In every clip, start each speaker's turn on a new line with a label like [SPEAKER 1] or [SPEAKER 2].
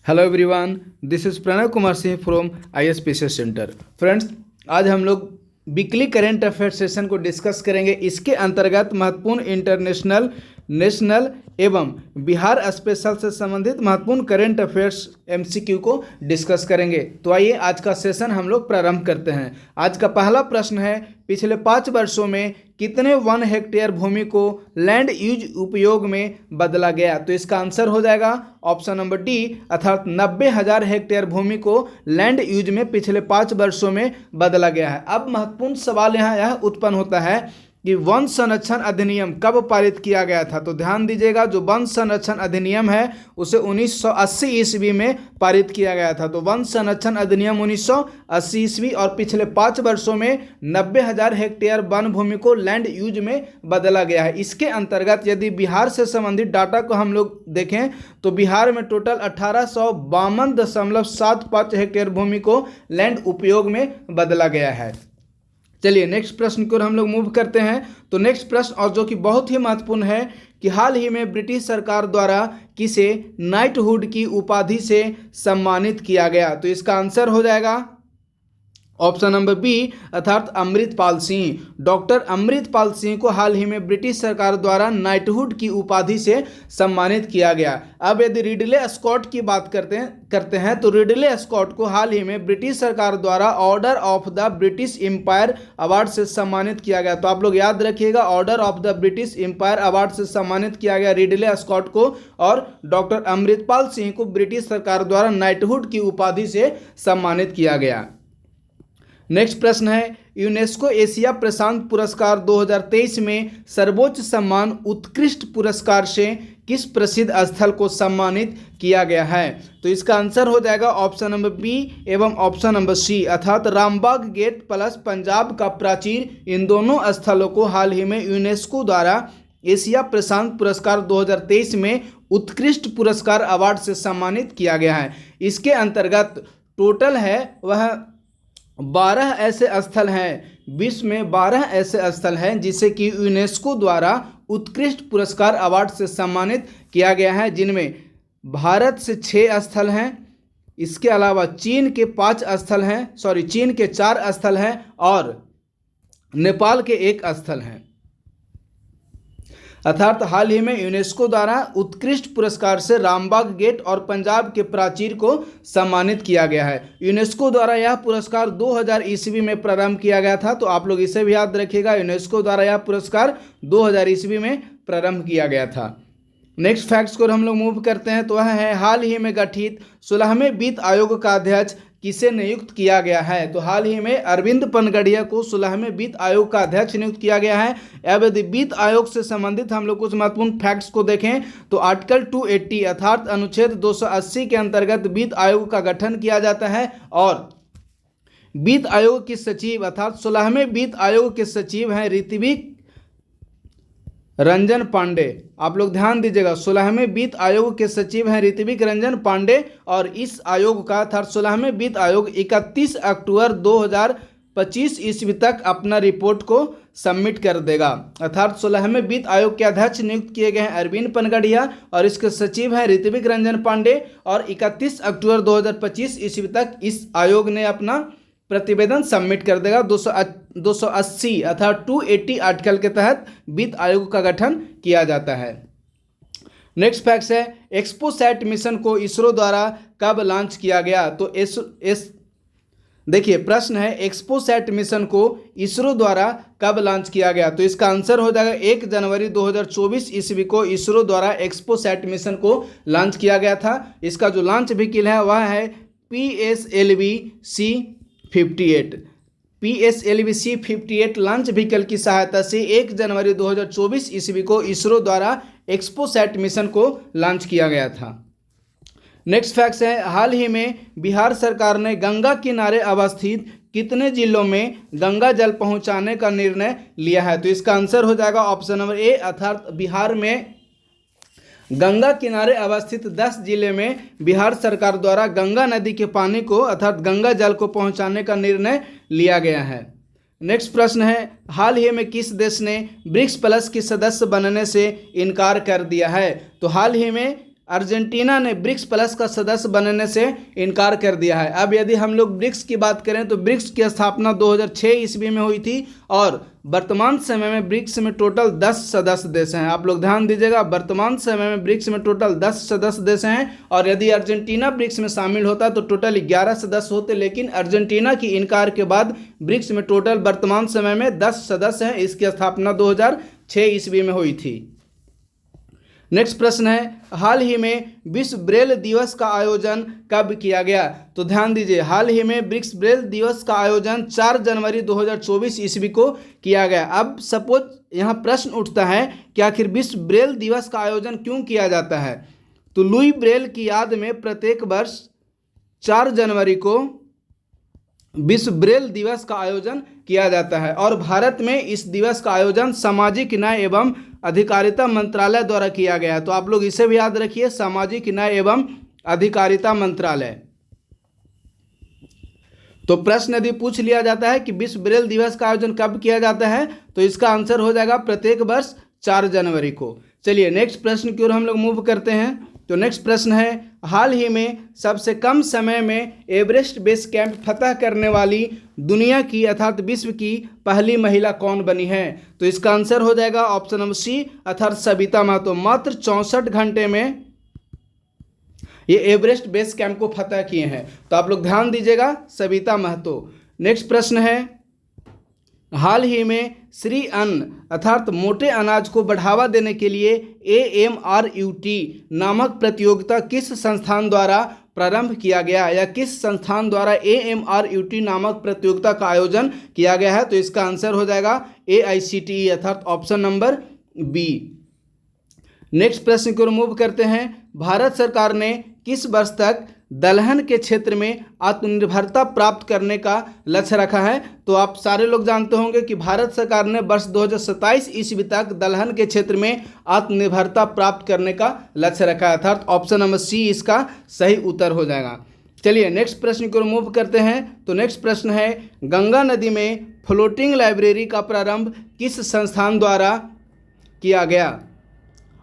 [SPEAKER 1] Hello everyone, this is Pranav Kumar Singh from ISPC centre. Friends, आज हम लोग वीकली करेंट अफेयर सेशन को डिस्कस करेंगे। इसके अंतर्गत महत्वपूर्ण इंटरनेशनल, नेशनल एवं बिहार स्पेशल से संबंधित महत्वपूर्ण करेंट अफेयर्स MCQ को डिस्कस करेंगे। तो आइए आज का सेशन हम लोग प्रारंभ करते हैं। आज का पहला प्रश्न है, पिछले 5 वर्षों में कितने 1 हेक्टेयर भूमि को लैंड यूज उपयोग में बदला गया? तो इसका आंसर हो जाएगा ऑप्शन नंबर डी, अर्थात 90,000 हेक्टेयर भूमि को लैंड यूज में पिछले 5 वर्षों में बदला गया है। अब महत्वपूर्ण सवाल यहाँ यह उत्पन्न होता है कि वन संरक्षण अधिनियम कब पारित किया गया था? तो ध्यान दीजिएगा, जो वन संरक्षण अधिनियम है उसे 1980 ईस्वी में पारित किया गया था। तो वन संरक्षण अधिनियम 1980 ईस्वी, और पिछले 5 वर्षों में 90,000 हेक्टेयर वन भूमि को लैंड यूज में बदला गया है। इसके अंतर्गत यदि बिहार से संबंधित डाटा को हम लोग देखें तो बिहार में टोटल 1852.75 हेक्टेयर भूमि को लैंड उपयोग में बदला गया है। चलिए नेक्स्ट प्रश्न की ओर हम लोग मूव करते हैं। तो नेक्स्ट प्रश्न, और जो कि बहुत ही महत्वपूर्ण है, कि हाल ही में ब्रिटिश सरकार द्वारा किसे नाइटहुड की उपाधि से सम्मानित किया गया? तो इसका आंसर हो जाएगा ऑप्शन नंबर बी, अर्थात अमृतपाल सिंह। डॉक्टर अमृतपाल सिंह को हाल ही में ब्रिटिश सरकार द्वारा नाइटहुड की उपाधि से सम्मानित किया गया। अब यदि रिडले स्कॉट की बात करते हैं तो रिडले स्कॉट को हाल ही में ब्रिटिश सरकार द्वारा Order of the British Empire award से सम्मानित किया गया। तो आप लोग याद रखिएगा, Order of the British Empire award से सम्मानित किया गया रिडले स्कॉट को, और डॉक्टर अमृतपाल सिंह को ब्रिटिश सरकार द्वारा नाइटहुड की उपाधि से सम्मानित किया गया। नेक्स्ट प्रश्न है, यूनेस्को एशिया प्रशांत पुरस्कार 2023 में सर्वोच्च सम्मान उत्कृष्ट पुरस्कार से किस प्रसिद्ध स्थल को सम्मानित किया गया है? तो इसका आंसर हो जाएगा ऑप्शन नंबर बी एवं ऑप्शन नंबर सी, अर्थात रामबाग गेट प्लस पंजाब का प्राचीर। इन दोनों स्थलों को हाल ही में यूनेस्को द्वारा एशिया प्रशांत पुरस्कार 2023 में उत्कृष्ट पुरस्कार अवार्ड से सम्मानित किया गया है। इसके अंतर्गत टोटल है वह 12 ऐसे स्थल हैं, विश्व में 12 ऐसे स्थल हैं जिसे कि यूनेस्को द्वारा उत्कृष्ट पुरस्कार अवार्ड से सम्मानित किया गया है, जिनमें भारत से 6 स्थल हैं, इसके अलावा चीन के 4 स्थल हैं और नेपाल के 1 स्थल हैं। अर्थात हाल ही में यूनेस्को द्वारा उत्कृष्ट पुरस्कार से रामबाग गेट और पंजाब के प्राचीर को सम्मानित किया गया है। यूनेस्को द्वारा यह पुरस्कार 2000 ईस्वी में प्रारंभ किया गया था। तो आप लोग इसे भी याद रखिएगा, यूनेस्को द्वारा यह पुरस्कार 2000 ईस्वी में प्रारंभ किया गया था। नेक्स्ट फैक्ट्स को हम लोग मूव करते हैं। तो वह है, हाल ही में गठित 16वें वित्त आयोग का अध्यक्ष किसे नियुक्त किया गया है? तो हाल ही में अरविंद पनगड़िया को 16वें वित्त आयोग का अध्यक्ष नियुक्त किया गया है। अब यदि वित्त आयोग से संबंधित हम लोग कुछ महत्वपूर्ण फैक्ट्स को देखें तो आर्टिकल 280 अर्थात अनुच्छेद 280 के अंतर्गत वित्त आयोग का गठन किया जाता है, और वित्त आयोग के सचिव अर्थात 16वें वित्त आयोग के सचिव हैं ऋत्विक रंजन पांडे। आप लोग ध्यान दीजिएगा, 16वें वित्त आयोग के सचिव हैं ऋत्विक रंजन पांडे, और इस आयोग का अर्थात 16वें वित्त आयोग 31 अक्टूबर 2025 ईस्वी तक अपना रिपोर्ट को सबमिट कर देगा। अर्थात 16वें वित्त आयोग के अध्यक्ष नियुक्त किए गए हैं अरविंद पनगड़िया और इसके सचिव हैं ऋत्विक रंजन पांडे, और 31 अक्टूबर 2025 ईस्वी तक इस आयोग ने अपना प्रतिवेदन सबमिट कर देगा। 280 अर्थात 280 आर्टिकल के तहत वित्त आयोग का गठन किया जाता है। नेक्स्ट फैक्ट है, एक्सपोसैट मिशन को इसरो द्वारा कब लॉन्च किया गया? तो देखिए प्रश्न है, एक्सपोसैट मिशन को इसरो द्वारा कब लॉन्च किया गया? तो इसका आंसर हो जाएगा 1 जनवरी 2024 ईस्वी को इसरो द्वारा एक्सपोसैट मिशन को लॉन्च किया गया था। इसका जो लॉन्च व्हीकल है वह है PSLV-C58 लॉन्च व्हीकल की सहायता से 1 जनवरी 2024 ईस्वी को इसरो द्वारा एक्सपोसैट मिशन को लॉन्च किया गया था। नेक्स्ट फैक्ट है, हाल ही में बिहार सरकार ने गंगा किनारे अवस्थित कितने जिलों में गंगा जल पहुंचाने का निर्णय लिया है? तो इसका आंसर हो जाएगा ऑप्शन नंबर ए, अर्थात बिहार में गंगा किनारे अवस्थित 10 जिले में बिहार सरकार द्वारा गंगा नदी के पानी को अर्थात गंगा जल को पहुंचाने का निर्णय लिया गया है। नेक्स्ट प्रश्न है, हाल ही में किस देश ने ब्रिक्स प्लस की सदस्य बनने से इनकार कर दिया है? तो हाल ही में अर्जेंटीना ने ब्रिक्स प्लस का सदस्य बनने से इनकार कर दिया है। अब यदि हम लोग ब्रिक्स की बात करें तो ब्रिक्स की स्थापना 2006 ईस्वी में हुई थी और वर्तमान समय में ब्रिक्स में टोटल 10 सदस्य देश हैं। आप लोग ध्यान दीजिएगा, वर्तमान समय में ब्रिक्स में टोटल 10 सदस्य देश हैं और यदि अर्जेंटीना ब्रिक्स में शामिल होता तो टोटल 11 सदस्य होते, लेकिन अर्जेंटीना की इनकार के बाद ब्रिक्स में टोटल वर्तमान समय में 10 सदस्य हैं। इसकी स्थापना 2006 ईस्वी में हुई थी। नेक्स्ट प्रश्न है, हाल ही में विश्व ब्रेल दिवस का आयोजन कब किया गया? तो ध्यान दीजिए, हाल ही में विश्व ब्रेल दिवस का आयोजन 4 जनवरी 2024 ईस्वी को किया गया। अब सपोज यहाँ प्रश्न उठता है कि आखिर विश्व ब्रेल दिवस का आयोजन क्यों किया जाता है? तो लुई ब्रेल की याद में प्रत्येक वर्ष 4 जनवरी को विश्व ब्रेल दिवस का आयोजन किया जाता है और भारत में इस दिवस का आयोजन सामाजिक न्याय एवं अधिकारिता मंत्रालय द्वारा किया गया है। तो आप लोग इसे भी याद रखिए, सामाजिक न्याय एवं अधिकारिता मंत्रालय। तो प्रश्न यदि पूछ लिया जाता है कि विश्व ब्रेल दिवस का आयोजन कब किया जाता है तो इसका आंसर हो जाएगा प्रत्येक वर्ष 4 जनवरी को। चलिए नेक्स्ट प्रश्न की ओर हम लोग मूव करते हैं। तो नेक्स्ट प्रश्न है, हाल ही में सबसे कम समय में एवरेस्ट बेस कैंप फतह करने वाली दुनिया की अर्थात विश्व की पहली महिला कौन बनी है? तो इसका आंसर हो जाएगा ऑप्शन नंबर सी अर्थात सविता महतो। मात्र 64 घंटे में ये एवरेस्ट बेस कैंप को फतह किए हैं। तो आप लोग ध्यान दीजिएगा, सविता महतो। नेक्स्ट प्रश्न है, हाल ही में श्री अन्न अर्थात मोटे अनाज को बढ़ावा देने के लिए AMRUT नामक प्रतियोगिता किस संस्थान द्वारा प्रारंभ किया गया या किस संस्थान द्वारा AMRUT नामक प्रतियोगिता का आयोजन किया गया है? तो इसका आंसर हो जाएगा AICTE अर्थात ऑप्शन नंबर बी। नेक्स्ट प्रश्न को मूव करते हैं। भारत सरकार ने किस वर्ष तक दलहन के क्षेत्र में आत्मनिर्भरता प्राप्त करने का लक्ष्य रखा है? तो आप सारे लोग जानते होंगे कि भारत सरकार ने वर्ष 2027 ईस्वी तक दलहन के क्षेत्र में आत्मनिर्भरता प्राप्त करने का लक्ष्य रखा है अर्थात ऑप्शन नंबर सी इसका सही उत्तर हो जाएगा। चलिए नेक्स्ट प्रश्न को मूव करते हैं। तो नेक्स्ट प्रश्न है, गंगा नदी में फ्लोटिंग लाइब्रेरी का प्रारंभ किस संस्थान द्वारा किया गया?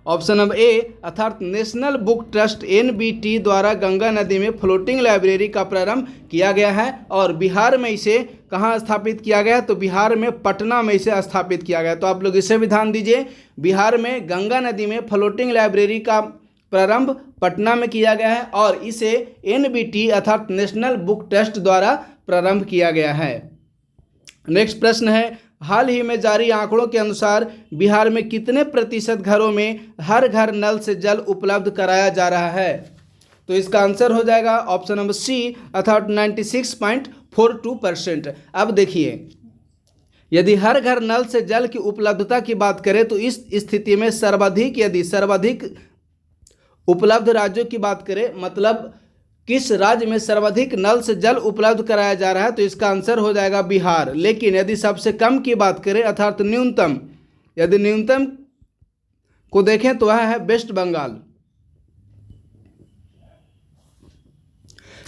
[SPEAKER 1] ऑप्शन नंबर ए अर्थात नेशनल बुक ट्रस्ट NBT द्वारा गंगा नदी में फ्लोटिंग लाइब्रेरी का प्रारंभ किया गया है और बिहार में इसे कहाँ स्थापित किया गया? तो बिहार में पटना में इसे स्थापित किया गया। तो आप लोग इसे भी ध्यान दीजिए, बिहार में गंगा नदी में फ्लोटिंग लाइब्रेरी का प्रारंभ पटना में किया गया है और इसे NBT अर्थात नेशनल बुक ट्रस्ट द्वारा प्रारंभ किया गया है। नेक्स्ट प्रश्न है, हाल ही में जारी आंकड़ों के अनुसार बिहार में कितने प्रतिशत घरों में हर घर नल से जल उपलब्ध कराया जा रहा है? तो इसका आंसर हो जाएगा ऑप्शन नंबर सी अर्थात 96.42%। अब देखिए, यदि हर घर नल से जल की उपलब्धता की बात करें तो इस स्थिति में सर्वाधिक उपलब्ध राज्यों की बात करें, मतलब किस राज्य में सर्वाधिक नल से जल उपलब्ध कराया जा रहा है, तो इसका आंसर हो जाएगा बिहार। लेकिन यदि सबसे कम की बात करें अर्थात न्यूनतम, यदि न्यूनतम को देखें तो वह है वेस्ट बंगाल।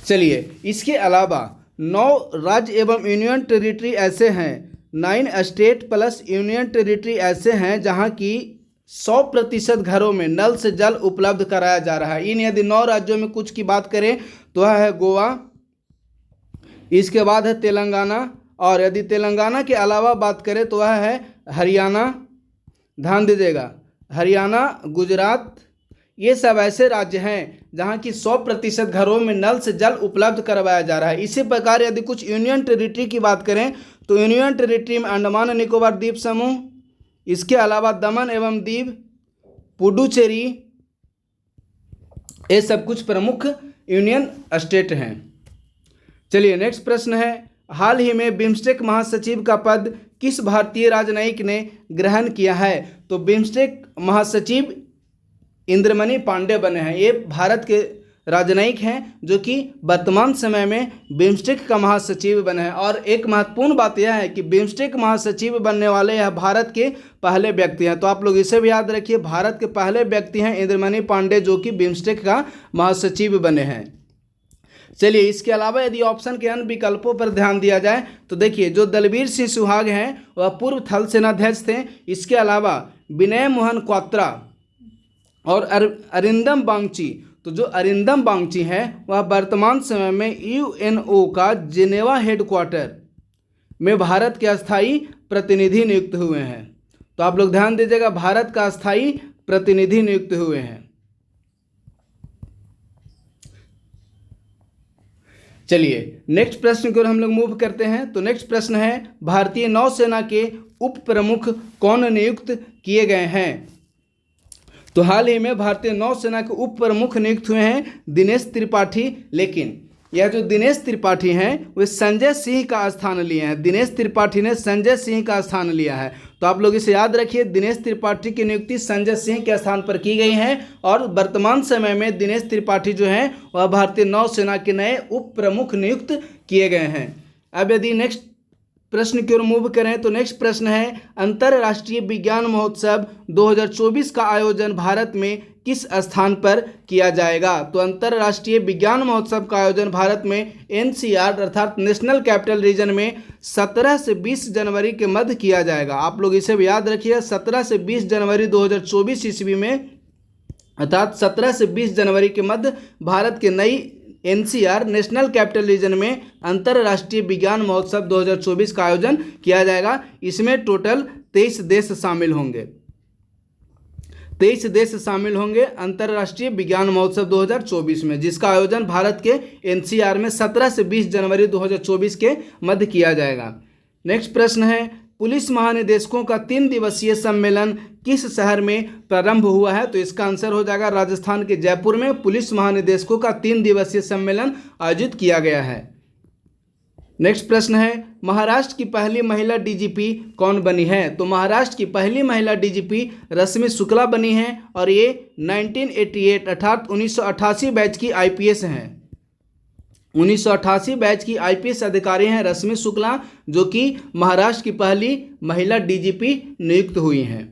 [SPEAKER 1] चलिए, इसके अलावा 9 राज्य एवं यूनियन टेरिटरी ऐसे हैं, 9 स्टेट प्लस यूनियन टेरिटरी ऐसे हैं जहां की 100% घरों में नल से जल उपलब्ध कराया जा रहा है। इन यदि 9 राज्यों में कुछ की बात करें तो वह है गोवा, इसके बाद है तेलंगाना और यदि तेलंगाना के अलावा बात करें तो वह है हरियाणा, ध्यान दीजिएगा, हरियाणा, गुजरात। ये सब ऐसे राज्य हैं जहां की 100% घरों में नल से जल उपलब्ध करवाया जा रहा है। इसी प्रकार यदि कुछ यूनियन टेरिटरी की बात करें तो यूनियन टेरिटरी में अंडमान निकोबार द्वीप समूह, इसके अलावा दमन एवं दीव, पुडुचेरी, ये सब कुछ प्रमुख यूनियन स्टेट हैं। चलिए नेक्स्ट प्रश्न है, हाल ही में बिम्स्टेक महासचिव का पद किस भारतीय राजनयिक ने ग्रहण किया है? तो बिम्स्टेक महासचिव इंद्रमणि पांडे बने हैं। ये भारत के राजनयिक हैं जो कि वर्तमान समय में बिम्स्टेक का महासचिव बने हैं। और एक महत्वपूर्ण बात यह है कि बिम्स्टेक महासचिव बनने वाले यह भारत के पहले व्यक्ति हैं। तो आप लोग इसे भी याद रखिए, भारत के पहले व्यक्ति हैं इंद्रमणि पांडे जो कि बिम्स्टेक का महासचिव बने हैं। चलिए, इसके अलावा यदि ऑप्शन के अन्य विकल्पों पर ध्यान दिया जाए तो देखिए, जो दलबीर सिंह सुहाग हैं वह पूर्व थल सेनाध्यक्ष थे। इसके अलावा विनय मोहन क्वात्रा और अरिंदम बागची, तो जो अरिंदम बागची हैं वह वर्तमान समय में यूएनओ का जिनेवा हेडक्वार्टर में भारत के अस्थायी प्रतिनिधि नियुक्त हुए हैं। तो आप लोग ध्यान दीजिएगा, भारत का अस्थायी प्रतिनिधि नियुक्त हुए हैं। चलिए नेक्स्ट प्रश्न की ओर हम लोग मूव करते हैं। तो नेक्स्ट प्रश्न है, भारतीय नौसेना के उप प्रमुख कौन नियुक्त किए गए हैं? तो हाल ही में भारतीय नौसेना के उप प्रमुख नियुक्त हुए हैं दिनेश त्रिपाठी, लेकिन यह जो दिनेश त्रिपाठी हैं वे संजय सिंह का स्थान लिए हैं। दिनेश त्रिपाठी ने संजय सिंह का स्थान लिया है। तो आप लोग इसे याद रखिए, दिनेश त्रिपाठी की नियुक्ति संजय सिंह के स्थान पर की गई है और वर्तमान समय में दिनेश त्रिपाठी जो हैं वह भारतीय नौसेना के नए उप प्रमुख नियुक्त किए गए हैं। अब यदि नेक्स्ट प्रश्न की ओर मूव करें तो नेक्स्ट प्रश्न है, अंतर्राष्ट्रीय विज्ञान महोत्सव 2024 का आयोजन भारत में किस स्थान पर किया जाएगा? तो अंतर्राष्ट्रीय विज्ञान महोत्सव का आयोजन भारत में एनसीआर अर्थात नेशनल कैपिटल रीजन में 17 से 20 जनवरी के मध्य किया जाएगा। आप लोग इसे भी याद रखिए, 17 से 20 जनवरी 2024 ईस्वी में अर्थात 17 से 20 जनवरी के मध्य भारत के नई एनसीआर नेशनल कैपिटल रीजन में अंतर्राष्ट्रीय विज्ञान महोत्सव 2024 का आयोजन किया जाएगा। इसमें टोटल 23 देश शामिल होंगे। 23 देश शामिल होंगे अंतर्राष्ट्रीय विज्ञान महोत्सव 2024 में, जिसका आयोजन भारत के एनसीआर में 17 से 20 जनवरी 2024 के मध्य किया जाएगा। नेक्स्ट प्रश्न है, पुलिस महानिदेशकों का 3 दिवसीय सम्मेलन किस शहर में प्रारंभ हुआ है? तो इसका आंसर हो जाएगा राजस्थान के जयपुर में पुलिस महानिदेशकों का 3 दिवसीय सम्मेलन आयोजित किया गया है। नेक्स्ट प्रश्न है, महाराष्ट्र की पहली महिला डीजीपी कौन बनी है? तो महाराष्ट्र की पहली महिला डीजीपी रश्मि शुक्ला बनी है और ये 1988 अर्थात 1988 बैच की आईपीएस हैं। 1988 बैच की आईपीएस अधिकारी हैं रश्मि शुक्ला, जो कि महाराष्ट्र की पहली महिला डीजीपी नियुक्त हुई हैं।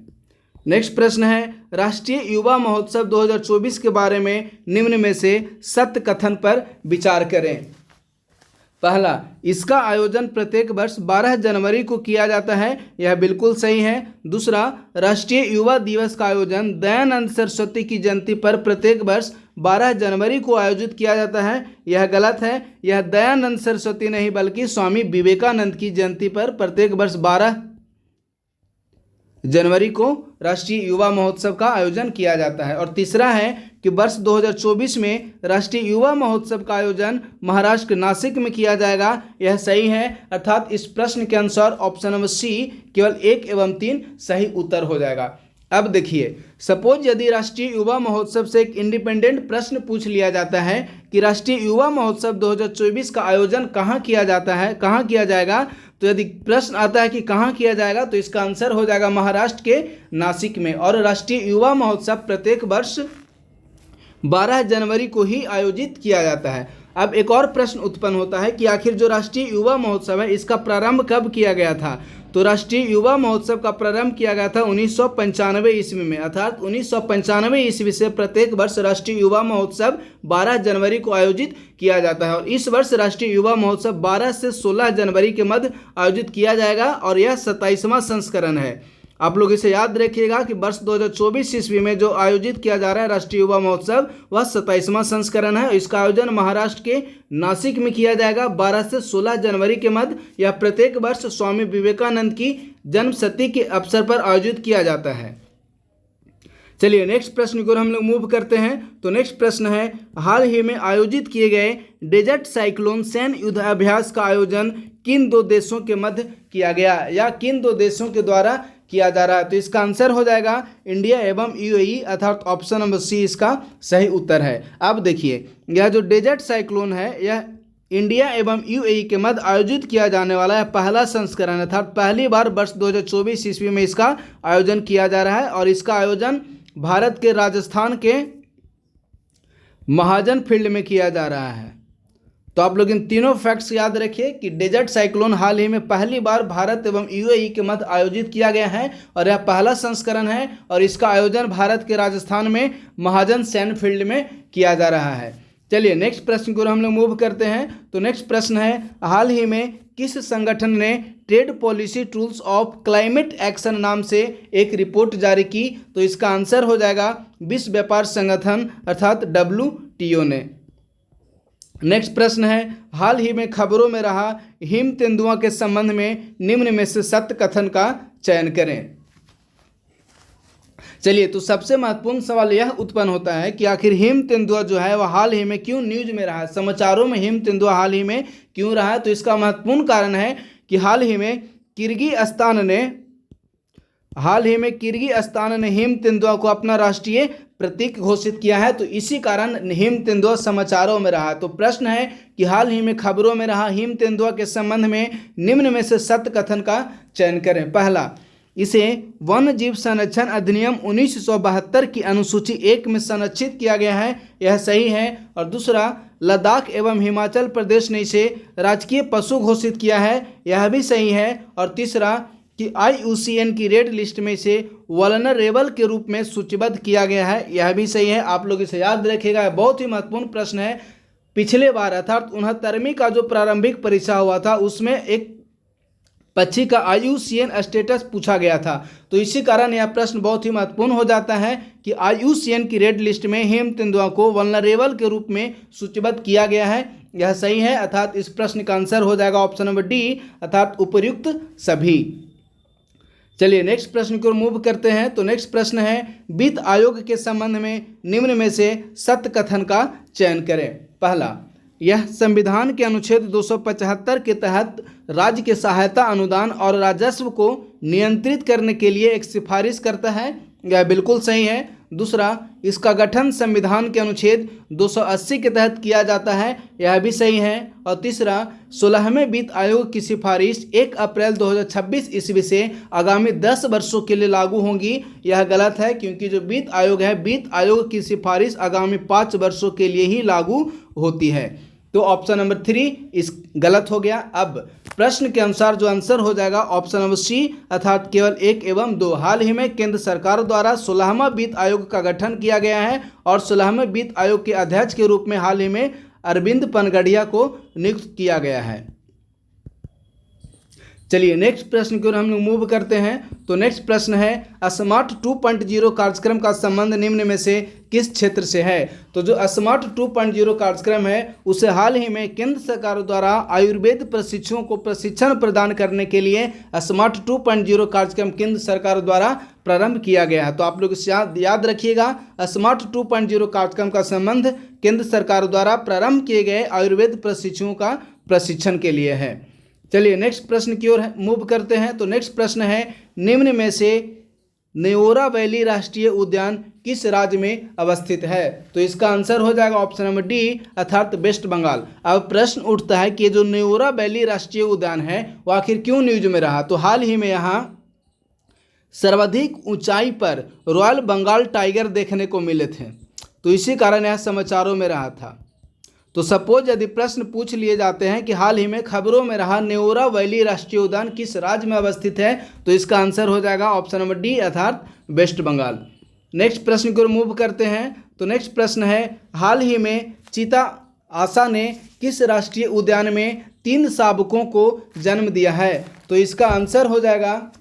[SPEAKER 1] नेक्स्ट प्रश्न है, राष्ट्रीय युवा महोत्सव 2024 के बारे में निम्न में से सत्य कथन पर विचार करें। पहला, इसका आयोजन प्रत्येक वर्ष 12 जनवरी को किया जाता है, यह बिल्कुल सही है। दूसरा, राष्ट्रीय युवा दिवस का आयोजन दयानंद सरस्वती की जयंती पर प्रत्येक वर्ष 12 जनवरी को आयोजित किया जाता है, यह गलत है। यह दयानंद सरस्वती नहीं बल्कि स्वामी विवेकानंद की जयंती पर प्रत्येक वर्ष 12 जनवरी को राष्ट्रीय युवा महोत्सव का आयोजन किया जाता है। और तीसरा है कि वर्ष 2024 में राष्ट्रीय युवा महोत्सव का आयोजन महाराष्ट्र के नासिक में किया जाएगा, यह सही है। अर्थात इस प्रश्न के अनुसार ऑप्शन नंबर सी केवल 1 एवं 3 सही उत्तर हो जाएगा। अब देखिए, सपोज यदि राष्ट्रीय युवा महोत्सव से एक इंडिपेंडेंट प्रश्न पूछ लिया जाता है कि राष्ट्रीय युवा महोत्सव 2024 का आयोजन कहाँ किया जाता है, कहाँ किया जाएगा, तो यदि प्रश्न आता है कि कहाँ किया जाएगा तो इसका आंसर हो जाएगा महाराष्ट्र के नासिक में। और राष्ट्रीय युवा महोत्सव प्रत्येक वर्ष 12 जनवरी को ही आयोजित किया जाता है। अब एक और प्रश्न उत्पन्न होता है कि आखिर जो राष्ट्रीय युवा महोत्सव है इसका प्रारंभ कब किया गया था? तो राष्ट्रीय युवा महोत्सव का प्रारंभ किया गया था 1995 ईस्वी में। अर्थात 1995 ईस्वी से प्रत्येक वर्ष राष्ट्रीय युवा महोत्सव 12 जनवरी को आयोजित किया जाता है और इस वर्ष राष्ट्रीय युवा महोत्सव 12 से 16 जनवरी के मध्य आयोजित किया जाएगा और यह 27वां संस्करण है। आप लोग इसे याद रखिएगा कि वर्ष 2024 ईस्वी में जो आयोजित किया जा रहा है राष्ट्रीय युवा महोत्सव वह 27वां संस्करण है। इसका आयोजन महाराष्ट्र के नासिक में किया जाएगा 12 से 16 जनवरी के मध्य। यह प्रत्येक वर्ष स्वामी विवेकानंद की जन्मशती के अवसर पर आयोजित किया जाता है। चलिए नेक्स्ट प्रश्न को हम लोग मूव करते हैं। तो नेक्स्ट प्रश्न है, हाल ही में आयोजित किए गए डेजर्ट साइक्लोन सैन्य युद्ध अभ्यास का आयोजन किन 2 देशों के मध्य किया गया या किन 2 देशों के द्वारा किया जा रहा है? तो इसका आंसर हो जाएगा इंडिया एवं यूएई अर्थात ऑप्शन नंबर सी इसका सही उत्तर है। अब देखिए, यह जो डेजर्ट साइक्लोन है यह इंडिया एवं यूएई के मध्य आयोजित किया जाने वाला है पहला संस्करण अर्थात पहली बार वर्ष 2024 ईस्वी में इसका आयोजन किया जा रहा है और इसका आयोजन भारत के राजस्थान के महाजन फील्ड में किया जा रहा है। तो आप लोग इन तीनों फैक्ट्स याद रखिए कि डेजर्ट साइक्लोन हाल ही में पहली बार भारत एवं यूएई के मध्य आयोजित किया गया है और यह पहला संस्करण है और इसका आयोजन भारत के राजस्थान में महाजन सैन्य फील्ड में किया जा रहा है। चलिए नेक्स्ट प्रश्न को हम लोग मूव करते हैं। तो नेक्स्ट प्रश्न है, हाल ही में किस संगठन ने trade policy tools of climate action नाम से एक रिपोर्ट जारी की। तो इसका आंसर हो जाएगा विश्व व्यापार संगठन अर्थात WTO ने। नेक्स्ट प्रश्न है, हाल ही में खबरों में रहा हिम तेंदुआ के संबंध में निम्न में से सत्य कथन का चयन करें। चलिए, तो सबसे महत्वपूर्ण सवाल यह उत्पन्न होता है कि आखिर हिम तेंदुआ जो है वह हाल ही में क्यों न्यूज में रहा, समाचारों में हिम तेंदुआ हाल ही में क्यों रहा। तो इसका महत्वपूर्ण कारण है कि हाल ही में किर्गिस्तान ने हिम तेंदुआ को अपना राष्ट्रीय प्रतीक घोषित किया है। तो इसी कारण हिम तेंदुआ समाचारों में रहा। तो प्रश्न है कि हाल ही में खबरों में रहा हिम तेंदुआ के संबंध में निम्न में से सत्य कथन का चयन करें। पहला, इसे वन्य जीव संरक्षण अधिनियम 1972 की अनुसूची 1 में संरक्षित किया गया है, यह सही है। और दूसरा, लद्दाख एवं हिमाचल प्रदेश ने इसे राजकीय पशु घोषित किया है, यह भी सही है। और तीसरा कि IUCN की रेड लिस्ट में इसे वल्नरेबल के रूप में सूचीबद्ध किया गया है, यह भी सही है। आप लोग इसे याद रखिएगा, बहुत ही महत्वपूर्ण प्रश्न है। पिछले बार अर्थात 69वीं का जो प्रारंभिक परीक्षा हुआ था उसमें एक पक्षी का IUCN स्टेटस पूछा गया था। तो इसी कारण यह प्रश्न बहुत ही महत्वपूर्ण हो जाता है कि IUCN की रेड लिस्ट में हिम तेंदुआ को वल्नरेबल के रूप में सूचीबद्ध किया गया है, यह सही है। अर्थात इस प्रश्न का आंसर हो जाएगा ऑप्शन नंबर डी अर्थात उपर्युक्त सभी। चलिए नेक्स्ट प्रश्न की ओर मूव करते हैं। तो नेक्स्ट प्रश्न है, वित्त आयोग के संबंध में निम्न में से सत्य कथन का चयन करें। पहला, यह संविधान के अनुच्छेद 275 के तहत राज्य के सहायता अनुदान और राजस्व को नियंत्रित करने के लिए एक सिफारिश करता है, यह बिल्कुल सही है। दूसरा, इसका गठन संविधान के अनुच्छेद 280 के तहत किया जाता है, यह भी सही है। और तीसरा, 16वें वित्त आयोग की सिफारिश 1 अप्रैल 2026 ईस्वी से आगामी 10 वर्षों के लिए लागू होंगी, यह गलत है क्योंकि जो वित्त आयोग है वित्त आयोग की सिफारिश आगामी 5 वर्षों के लिए ही लागू होती है। तो ऑप्शन नंबर 3 इस गलत हो गया। अब प्रश्न के अनुसार जो आंसर हो जाएगा ऑप्शन नंबर सी अर्थात केवल 1 एवं 2। हाल ही में केंद्र सरकार द्वारा 16वां वित्त आयोग का गठन किया गया है और 16वें वित्त आयोग के अध्यक्ष के रूप में हाल ही में अरविंद पनगड़िया को नियुक्त किया गया है। चलिए नेक्स्ट प्रश्न की ओर हम लोग मूव करते हैं। तो नेक्स्ट प्रश्न है, स्मार्ट 2.0 कार्यक्रम का संबंध निम्न में से किस क्षेत्र से है। तो जो स्मार्ट 2.0 कार्यक्रम है उसे हाल ही में केंद्र सरकार द्वारा आयुर्वेद प्रशिक्षुओं को प्रशिक्षण प्रदान करने के लिए स्मार्ट 2.0 कार्यक्रम केंद्र सरकार द्वारा प्रारंभ किया गया है। तो आप लोग इसे याद रखिएगा, स्मार्ट 2.0 कार्यक्रम का संबंध केंद्र सरकार द्वारा प्रारंभ किए गए आयुर्वेद प्रशिक्षुओं का प्रशिक्षण के लिए है। चलिए नेक्स्ट प्रश्न की ओर मूव करते हैं। तो नेक्स्ट प्रश्न है, निम्न में से न्योरा वैली राष्ट्रीय उद्यान किस राज्य में अवस्थित है। तो इसका आंसर हो जाएगा ऑप्शन नंबर डी अर्थात वेस्ट बंगाल। अब प्रश्न उठता है कि जो न्योरा वैली राष्ट्रीय उद्यान है वो आखिर क्यों न्यूज में रहा। तो हाल ही में यहाँ सर्वाधिक ऊंचाई पर रॉयल बंगाल टाइगर देखने को मिले थे, तो इसी कारण यह समाचारों में रहा था। तो सपोज यदि प्रश्न पूछ लिए जाते हैं कि हाल ही में खबरों में रहा न्योरा वैली राष्ट्रीय उद्यान किस राज्य में अवस्थित है, तो इसका आंसर हो जाएगा ऑप्शन नंबर डी अर्थात वेस्ट बंगाल। नेक्स्ट प्रश्न की ओर मूव करते हैं। तो नेक्स्ट प्रश्न है, हाल ही में चीता आशा ने किस राष्ट्रीय उद्यान में 3 शावकों को जन्म दिया है। तो इसका आंसर हो जाएगा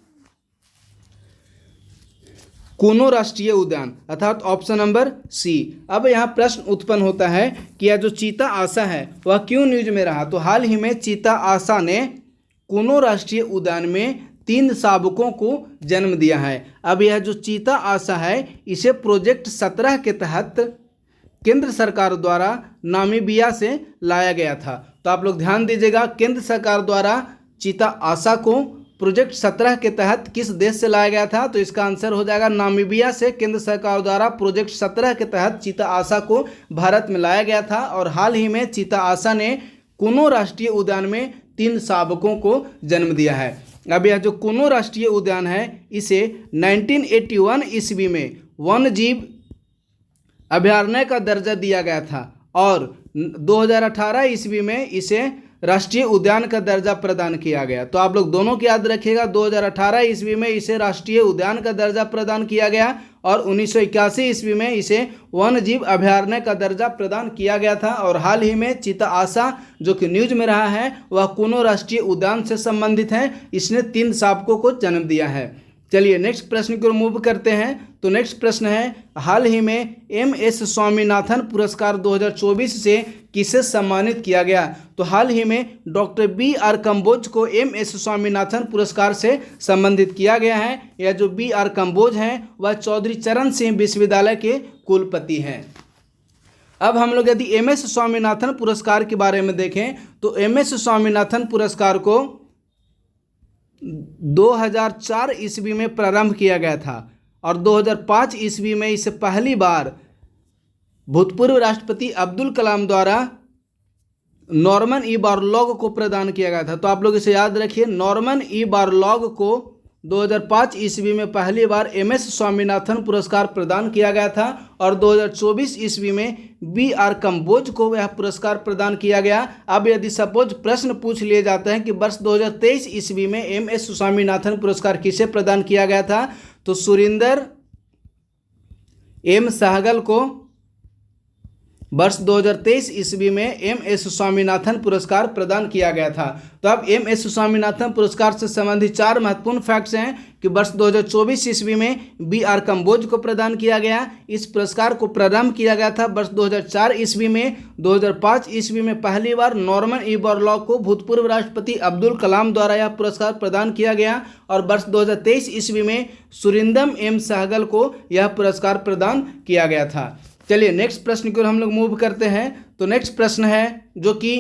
[SPEAKER 1] कूनो राष्ट्रीय उद्यान अर्थात ऑप्शन नंबर सी। अब यहाँ प्रश्न उत्पन्न होता है कि यह जो चीता आशा है वह क्यों न्यूज में रहा। तो हाल ही में चीता आशा ने कूनो राष्ट्रीय उद्यान में 3 शावकों को जन्म दिया है। अब यह जो चीता आशा है इसे प्रोजेक्ट 17 के तहत केंद्र सरकार द्वारा नामीबिया से लाया गया था। तो आप लोग ध्यान दीजिएगा, केंद्र सरकार द्वारा चीता आशा को प्रोजेक्ट 17 के तहत किस देश से लाया गया था। तो इसका आंसर हो जाएगा नामीबिया से केंद्र सरकार द्वारा प्रोजेक्ट 17 के तहत चीता आशा को भारत में लाया गया था। और हाल ही में चीता आशा ने कूनो राष्ट्रीय उद्यान में 3 शावकों को जन्म दिया है। अब यह जो कूनो राष्ट्रीय उद्यान है इसे 1981 ईस्वी में वन्य जीव अभयारण्य का दर्जा दिया गया था और 2018 ईस्वी में इसे राष्ट्रीय उद्यान का दर्जा प्रदान किया गया। तो आप लोग दोनों को याद रखिएगा, 2018 ईस्वी में इसे राष्ट्रीय उद्यान का दर्जा प्रदान किया गया और 1981 ईस्वी में इसे वन्य जीव अभयारण्य का दर्जा प्रदान किया गया था। और हाल ही में चीता आशा जो कि न्यूज में रहा है वह कुनो राष्ट्रीय उद्यान से संबंधित है। इसने 3 शावकों को जन्म दिया है। चलिए नेक्स्ट प्रश्न की ओर मूव करते हैं। तो नेक्स्ट प्रश्न है, हाल ही में MS स्वामीनाथन पुरस्कार 2024 से किसे सम्मानित किया गया? तो हाल ही में डॉक्टर BR कंबोज को MS स्वामीनाथन पुरस्कार से संबंधित किया गया है। यह जो BR कंबोज हैं वह चौधरी चरण सिंह विश्वविद्यालय के कुलपति हैं। अब हम लोग यदि MS स्वामीनाथन पुरस्कार के बारे में देखें तो MS स्वामीनाथन पुरस्कार को 2004 ईस्वी में प्रारंभ किया गया था और 2005 ईस्वी में इसे पहली बार भूतपूर्व राष्ट्रपति अब्दुल कलाम द्वारा नॉर्मन ई बोरलॉग को प्रदान किया गया था। तो आप लोग इसे याद रखिए, नॉर्मन ई बोरलॉग को 2005 ईस्वी में पहली बार MS स्वामीनाथन पुरस्कार प्रदान किया गया था और 2024 ईस्वी में BR कंबोज को यह पुरस्कार प्रदान किया गया। अब यदि सपोज प्रश्न पूछ लिए जाते हैं कि वर्ष 2023 ईस्वी में MS स्वामीनाथन पुरस्कार किसे प्रदान किया गया था, तो सुरिंदर M सहगल को वर्ष 2023 ईस्वी में MS स्वामीनाथन पुरस्कार प्रदान किया गया था। तो अब MS स्वामीनाथन पुरस्कार से संबंधित 4 महत्वपूर्ण फैक्ट्स हैं कि वर्ष 2024 ईस्वी में BR कंबोज को प्रदान किया गया। इस पुरस्कार को प्रारंभ किया गया था वर्ष 2004 ईस्वी में। 2005 ईस्वी में पहली बार नॉर्मन ई बोरलॉग को भूतपूर्व राष्ट्रपति अब्दुल कलाम द्वारा यह पुरस्कार प्रदान किया गया और वर्ष 2023 ईस्वी में सुरिंदर M सहगल को यह पुरस्कार प्रदान किया गया था। चलिए नेक्स्ट प्रश्न की ओर हम लोग मूव करते हैं। तो नेक्स्ट प्रश्न है जो कि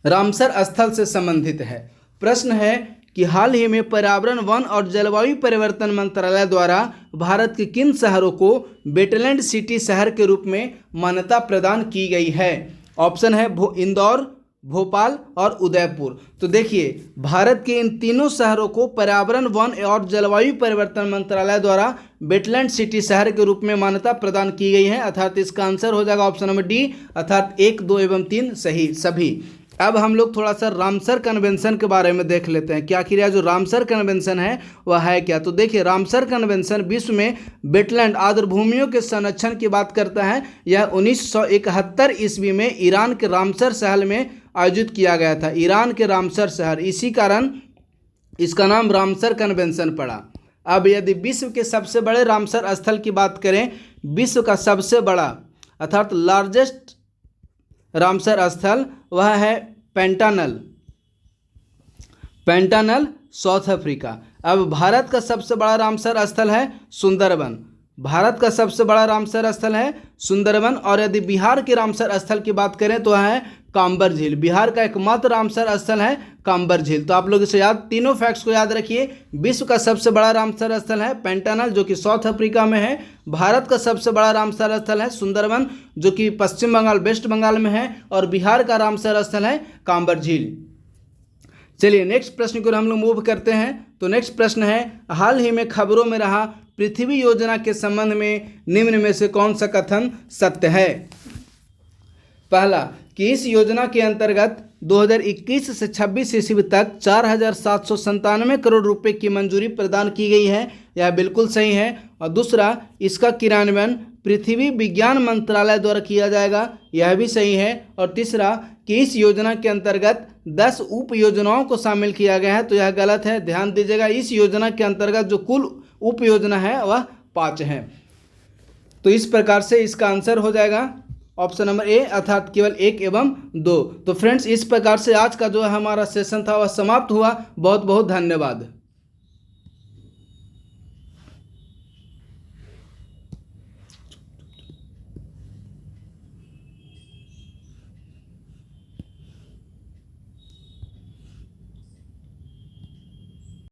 [SPEAKER 1] रामसर स्थल से संबंधित है। प्रश्न है कि हाल ही में पर्यावरण, वन और जलवायु परिवर्तन मंत्रालय द्वारा भारत के किन शहरों को वेटलैंड सिटी शहर के रूप में मान्यता प्रदान की गई है? ऑप्शन है इंदौर, भोपाल और उदयपुर। तो देखिए, भारत के इन तीनों शहरों को पर्यावरण, वन और जलवायु परिवर्तन मंत्रालय द्वारा वेटलैंड सिटी शहर के रूप में मान्यता प्रदान की गई है, अर्थात इसका आंसर हो जाएगा ऑप्शन नंबर डी, अर्थात 1, 2 एवं 3 सही सभी। अब हम लोग थोड़ा सा रामसर कन्वेंशन के बारे में देख लेते हैं कि आखिर यह जो रामसर कन्वेंशन है वह है क्या। तो देखिए, रामसर कन्वेंशन विश्व में वेटलैंड आर्द्रभूमियों के संरक्षण की बात करता है। यह 1971 ईस्वी में ईरान के रामसर शहर में आयोजित किया गया था। ईरान के रामसर शहर, इसी कारण इसका नाम रामसर कन्वेंशन पड़ा। अब यदि विश्व के सबसे बड़े रामसर स्थल की बात करें, विश्व का सबसे बड़ा अर्थात लार्जेस्ट रामसर स्थल वह है पेंटानल साउथ अफ्रीका। अब भारत का सबसे बड़ा रामसर स्थल है सुंदरबन। भारत का सबसे बड़ा रामसर स्थल है सुंदरबन। और यदि बिहार के रामसर स्थल की बात करें तो है कांबर झील। बिहार का एकमात्र रामसर स्थल है कांबर झील। तो आप लोग इसे तीनों फैक्ट्स को याद रखिए। विश्व का सबसे बड़ा रामसर स्थल है पेंटानल जो कि साउथ अफ्रीका में है। भारत का सबसे बड़ा रामसर स्थल है सुंदरबन जो कि पश्चिम बंगाल, वेस्ट बंगाल में है। और बिहार का रामसर स्थल है कांबर झील। चलिए नेक्स्ट प्रश्न को हम लोग मूव करते हैं। तो नेक्स्ट प्रश्न है, हाल ही में खबरों में रहा पृथ्वी योजना के संबंध में निम्न में से कौन सा कथन सत्य है? पहला, कि इस योजना के अंतर्गत 2021 से 26 ईस्वी तक 4,797 करोड़ रुपए की मंजूरी प्रदान की गई है। यह बिल्कुल सही है। और दूसरा, इसका क्रियान्वयन पृथ्वी विज्ञान मंत्रालय द्वारा किया जाएगा। यह भी सही है। और तीसरा, कि इस योजना के अंतर्गत 10 उप योजनाओं को शामिल किया गया है। तो यह गलत है, ध्यान दीजिएगा। इस योजना के अंतर्गत जो कुल उप योजना है वह 5 है। तो इस प्रकार से इसका आंसर हो जाएगा ऑप्शन नंबर ए, अर्थात केवल 1 एवं 2। तो फ्रेंड्स, इस प्रकार से आज का जो हमारा सेशन था वह समाप्त हुआ। बहुत बहुत धन्यवाद।